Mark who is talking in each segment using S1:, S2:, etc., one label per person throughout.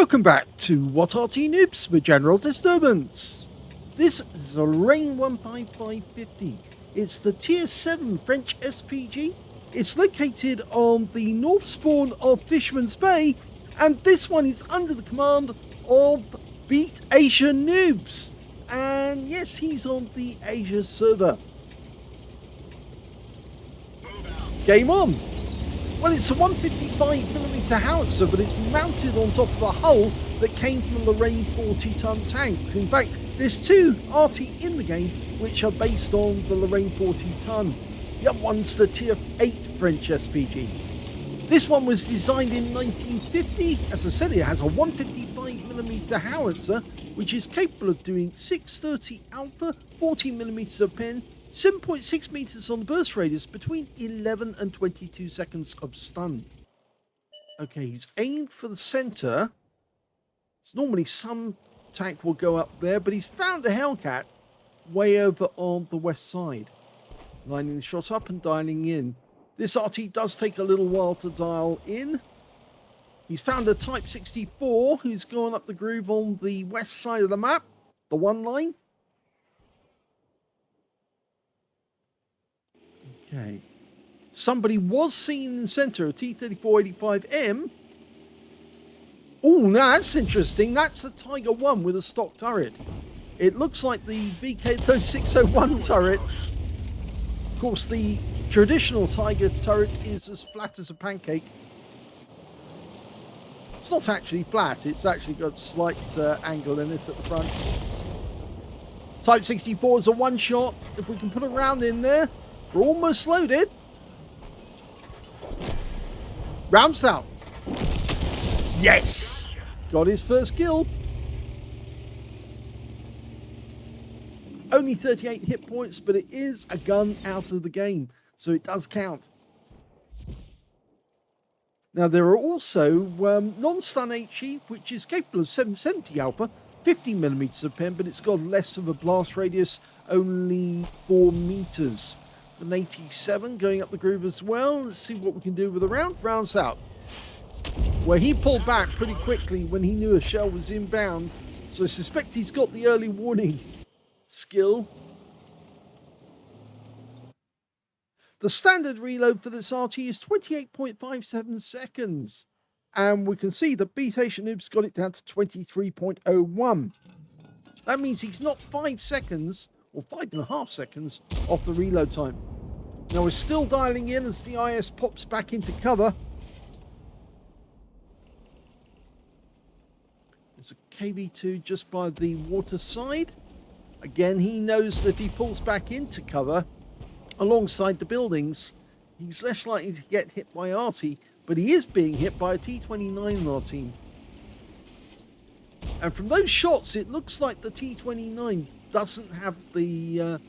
S1: Welcome back to What Arty Noobs for General Disturbance. This is a Lorraine 15550. It's the Tier 7 French SPG. It's located on the north spawn of Fisherman's Bay, and this one is under the command of beatasianoobs. And yes, he's on the Asia server. Game on! Well, it's a 155mm howitzer, but it's mounted on top of a hull that came from a Lorraine 40-ton tank. In fact, there's two Arty in the game which are based on the Lorraine 40-ton. The other one's the Tier 8 French SPG. This one was designed in 1950. As I said, it has a 155mm howitzer, which is capable of doing 630 alpha, 40mm of pen, 7.6 meters on the burst radius, between 11 and 22 seconds of stun. Okay, he's aimed for the center. So normally some tank will go up there, but he's found a Hellcat way over on the west side. Lining the shot up and dialing in. This Arty does take a little while to dial in. He's found a Type 64 who's gone up the groove on the west side of the map, the one line. Okay, somebody was seen in the center, a T-3485M. Oh, now that's interesting. That's a Tiger 1 with a stock turret. It looks like the VK3601 turret. Of course, the traditional Tiger turret is as flat as a pancake. It's not actually flat, it's actually got slight angle in it at the front. Type 64 is a one-shot. If we can put a round in there. We're almost loaded. Rounds out. Yes! Got his first kill. Only 38 hit points, but it is a gun out of the game, so it does count. Now, there are also non-stun HE, which is capable of 770 alpha, 50mm of pen, but it's got less of a blast radius, only 4 meters. An 87 going up the groove as well. Let's see what we can do with a round. Rounds out. Well, he pulled back pretty quickly when he knew a shell was inbound, so I suspect he's got the early warning skill. The standard reload for this Arty is 28.57 seconds, and we can see that beatasianoobs got it down to 23.01. That means he's not 5 seconds or 5.5 seconds off the reload time. Now we're still dialing in as the IS pops back into cover. There's a KV2 just by the water side. Again, he knows that if he pulls back into cover alongside the buildings, he's less likely to get hit by Arty, but he is being hit by a T-29 on our team. And from those shots, it looks like the T-29 doesn't have the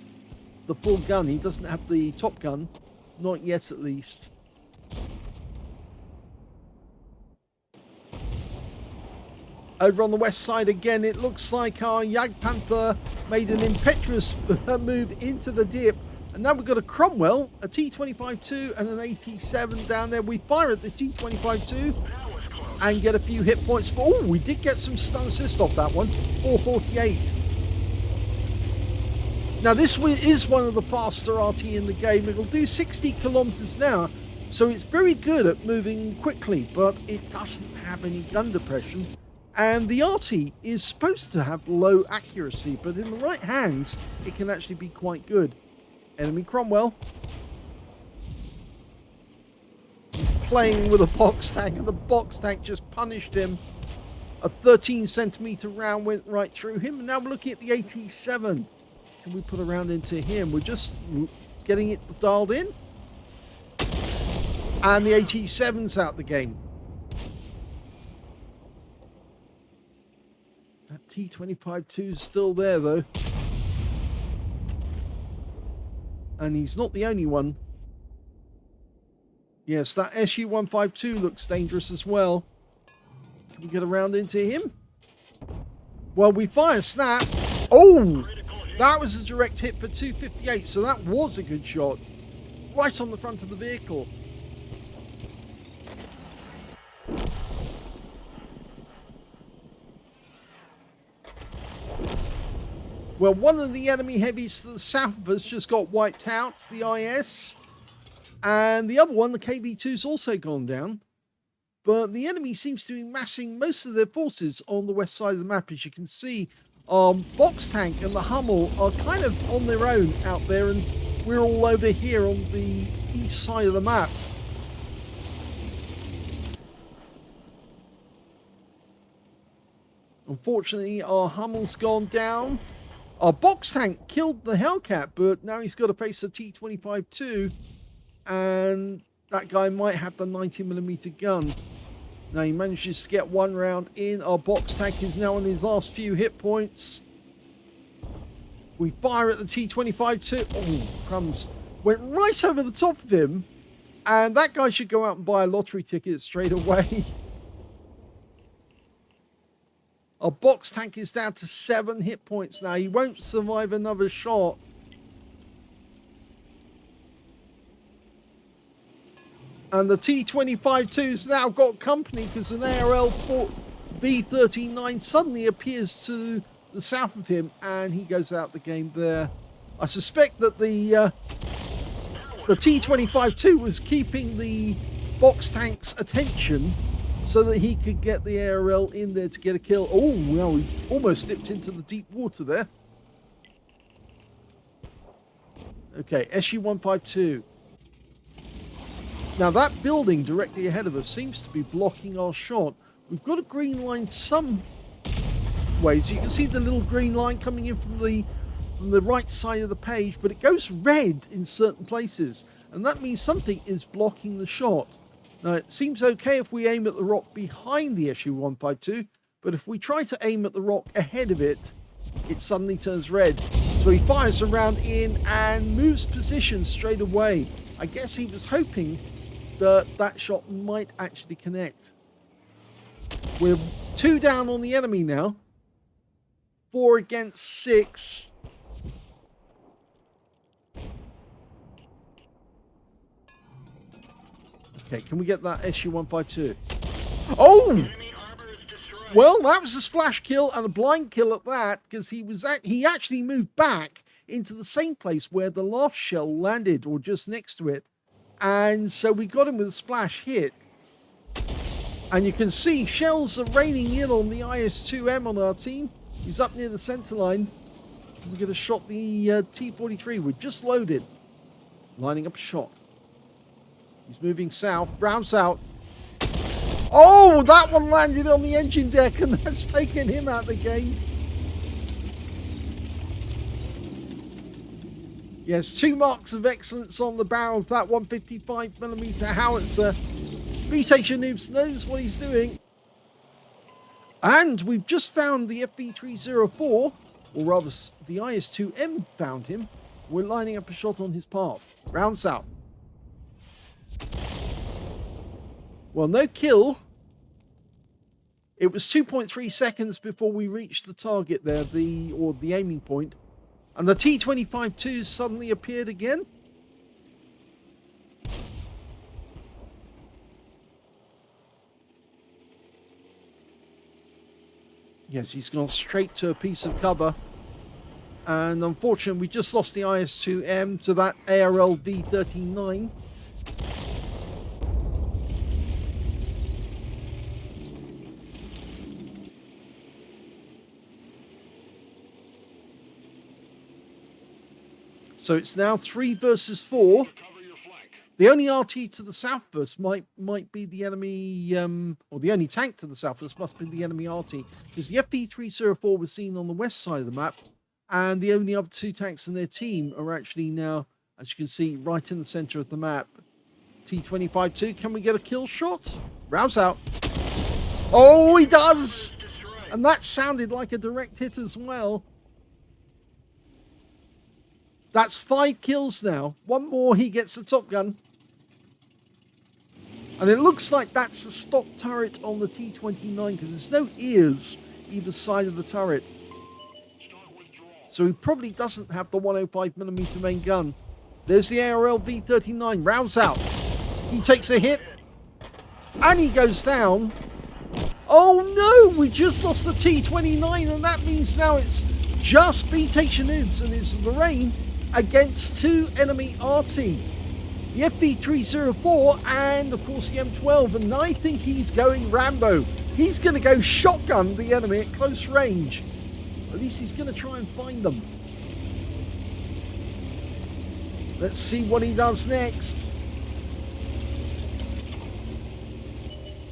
S1: full gun. He doesn't have the top gun, not yet at least. Over on the west side again, it looks like our Jagdpanther made an impetuous move into the dip, and now we've got a Cromwell, a T-25-2 and an AT-7 down there. We fire at the T-25-2 and get a few hit points. Oh, we did get some stun assist off that one, 448. Now this is one of the faster Arty in the game. It'll do 60 kilometers an hour, so it's very good at moving quickly, but it doesn't have any gun depression. And the Arty is supposed to have low accuracy, but in the right hands, it can actually be quite good. Enemy Cromwell. He's playing with a box tank, and the box tank just punished him. A 13cm round went right through him, and now we're looking at the AT-7. Can we put a round into him? We're just getting it dialed in. And the AT-7's out the game. That T-25-2 is still there, though. And he's not the only one. Yes, that SU-152 looks dangerous as well. Can we get a round into him? Well, we fire snap. Oh! That was a direct hit for 258, so that was a good shot. Right on the front of the vehicle. Well, one of the enemy heavies to the south of us just got wiped out, the IS. And the other one, the KB2's also gone down. But the enemy seems to be massing most of their forces on the west side of the map. As you can see, Box Tank and the Hummel are kind of on their own out there, and we're all over here on the east side of the map. Unfortunately, our Hummel's gone down. Our Box Tank killed the Hellcat, but now he's got to face a T-25-2, and that guy might have the 90mm gun. Now he manages to get one round in. Our Box Tank is now on his last few hit points. We fire at the T-25-2. Oh, crumbs. Went right over the top of him, and that guy should go out and buy a lottery ticket straight away. Our Box Tank is down to 7 hit points now. He won't survive another shot. And the T-25-2's now got company because an ARL V39 suddenly appears to the south of him, and he goes out the game there. I suspect that the T-25-2 was keeping the Box Tank's attention so that he could get the ARL in there to get a kill. Oh, well, he almost dipped into the deep water there. Okay, SU-152. Now, that building directly ahead of us seems to be blocking our shot. We've got a green line some way. So you can see the little green line coming in from the right side of the page, but it goes red in certain places. And that means something is blocking the shot. Now, it seems okay if we aim at the rock behind the SU-152, but if we try to aim at the rock ahead of it, it suddenly turns red. So he fires a round in and moves position straight away. I guess he was hoping that that shot might actually connect. We're 2 down on the enemy now. 4 against 6. Okay, can we get that SU-152? Oh! Well, that was a splash kill and a blind kill at that, because he actually moved back into the same place where the last shell landed, or just next to it. And so we got him with a splash hit. And you can see shells are raining in on the IS-2M on our team. He's up near the center line. We're going to shot the T-43. We're just loaded. Lining up a shot. He's moving south. Rounds out. Oh, that one landed on the engine deck, and that's taken him out of the game. Yes, 2 marks of excellence on the barrel of that 155mm howitzer. beatasianoobs knows what he's doing. And we've just found the FB304, or rather the IS-2M found him. We're lining up a shot on his path. Rounds out. Well, no kill. It was 2.3 seconds before we reached the target there, the aiming point. And the T-25-2 suddenly appeared again. Yes, he's gone straight to a piece of cover. And unfortunately, we just lost the IS-2M to that ARL V39. So it's now 3 versus 4. The only RT to the south of us might be the enemy, or the only tank to the south of us must be the enemy RT, because the FP304 was seen on the west side of the map, and the only other 2 tanks in their team are actually now, as you can see, right in the center of the map. T-25-2, can we get a kill shot? Rouse out. Oh, he does! And that sounded like a direct hit as well. That's 5 kills now. 1 more, he gets the top gun. And it looks like that's the stock turret on the T-29, because there's no ears either side of the turret. So he probably doesn't have the 105mm main gun. There's the ARL V39. Rounds out. He takes a hit. And he goes down. Oh no, we just lost the T-29, and that means now it's just beatasianoobs and his Lorraine against two enemy Arty. The FV304 and of course the M12, and I think he's going Rambo. He's going to go shotgun the enemy at close range. At least he's going to try and find them. Let's see what he does next.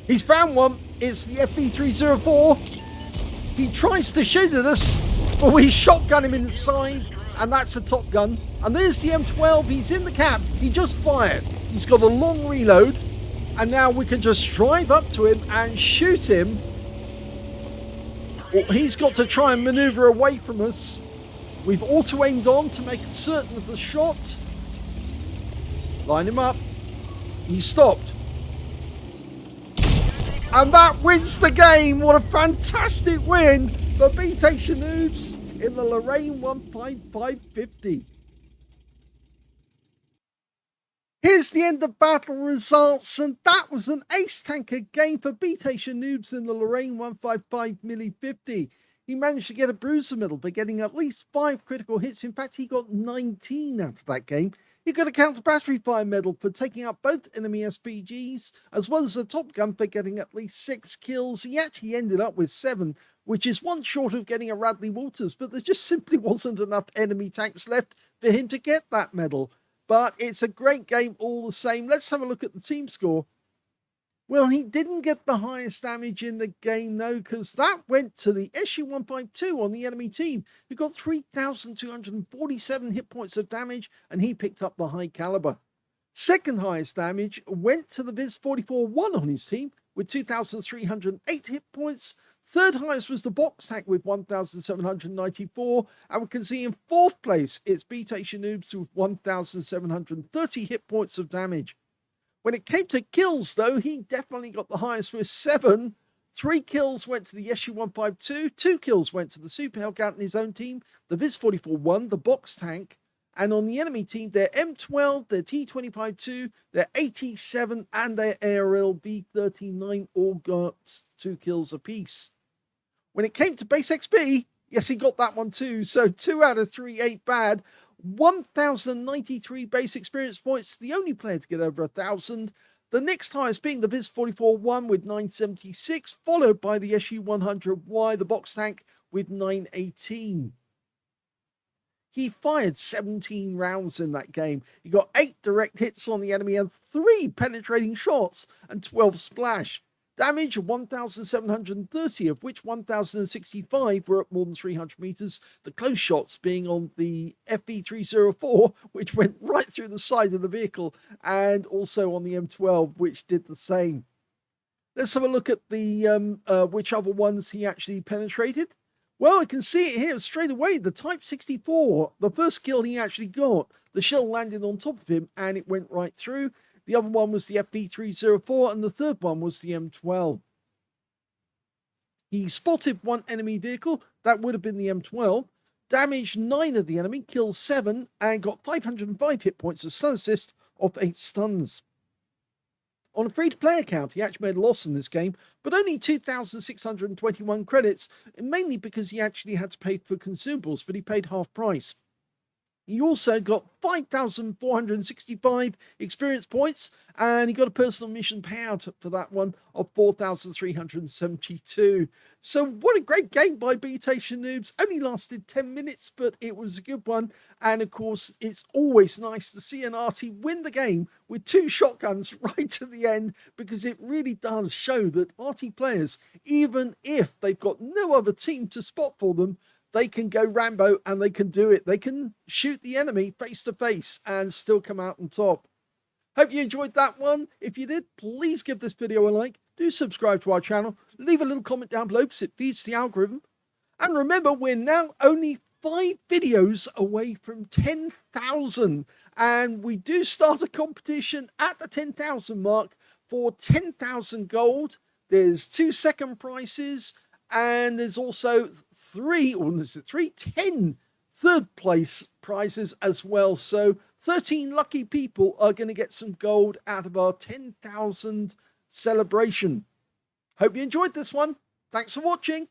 S1: He's found one. It's the FV304. He tries to shoot at us, but we shotgun him inside, and that's a top gun. And there's the M12. He's in the cap. He just fired. He's got a long reload, and now we can just drive up to him and shoot him. Well, he's got to try and maneuver away from us. We've auto-aimed on to make certain of the shot. Line him up. He stopped. And that wins the game. What a fantastic win for beatasianoobs in the Lorraine 15550. Here's the end of battle results, and that was an ace tanker game for beatasianoobs in the Lorraine 155mm50. He managed to get a bruiser medal by getting at least 5 critical hits. In fact, he got 19 out of that game. He got a counter battery fire medal for taking out both enemy SPGs, as well as a top gun for getting at least 6 kills. He actually ended up with 7, which is one short of getting a Radley Walters, but there just simply wasn't enough enemy tanks left for him to get that medal. But it's a great game all the same. Let's have a look at the team score. Well, he didn't get the highest damage in the game, though, because that went to the SU-152 on the enemy team, who got 3,247 hit points of damage, and he picked up the high caliber. Second highest damage went to the Viz-44-1 on his team, with 2,308 hit points. Third highest was the box tank with 1,794, and we can see in fourth place it's beatasianoobs with 1,730 hit points of damage. When it came to kills, though, he definitely got the highest with 7. 3 kills went to the SU-152, 2 kills went to the Super Hellcat in his own team, the Viz-44-1, the box tank, and on the enemy team, their M12, their T-25-2, their AT-7, and their ARL B-39 all got 2 kills apiece. When it came to base XP, yes, he got that one too, so 2 out of 3 ain't bad. 1,093 base experience points, the only player to get over 1,000. The next highest being the Viz-44-1 with 976, followed by the SU-100Y, the box tank, with 918. He fired 17 rounds in that game. He got 8 direct hits on the enemy and 3 penetrating shots and 12 splash. Damage of 1,730, of which 1,065 were at more than 300 meters. The close shots being on the FV304, which went right through the side of the vehicle, and also on the M12, which did the same. Let's have a look at the which other ones he actually penetrated. Well, I can see it here straight away. The Type 64, the first kill he actually got, the shell landed on top of him and it went right through. The other one was the FV304, and the third one was the M12. He spotted 1 enemy vehicle, that would have been the M12, damaged 9 of the enemy, killed 7, and got 505 hit points of stun assist off 8 stuns. On a free-to-play account, he actually made a loss in this game, but only 2,621 credits, mainly because he actually had to pay for consumables, but he paid half price. He also got 5,465 experience points, and he got a personal mission payout for that one of 4,372. So what a great game by beatasianoobs. Only lasted 10 minutes, but it was a good one. And of course, it's always nice to see an Arty win the game with 2 shotguns right to the end, because it really does show that Arty players, even if they've got no other team to spot for them, they can go Rambo and they can do it. They can shoot the enemy face to face and still come out on top. Hope you enjoyed that one. If you did, please give this video a like. Do subscribe to our channel. Leave a little comment down below because it feeds the algorithm. And remember, we're now only 5 videos away from 10,000. And we do start a competition at the 10,000 mark for 10,000 gold. There's 2 second prizes. And there's also 10 third place prizes as well. So 13 lucky people are going to get some gold out of our 10,000 celebration. Hope you enjoyed this one. Thanks for watching.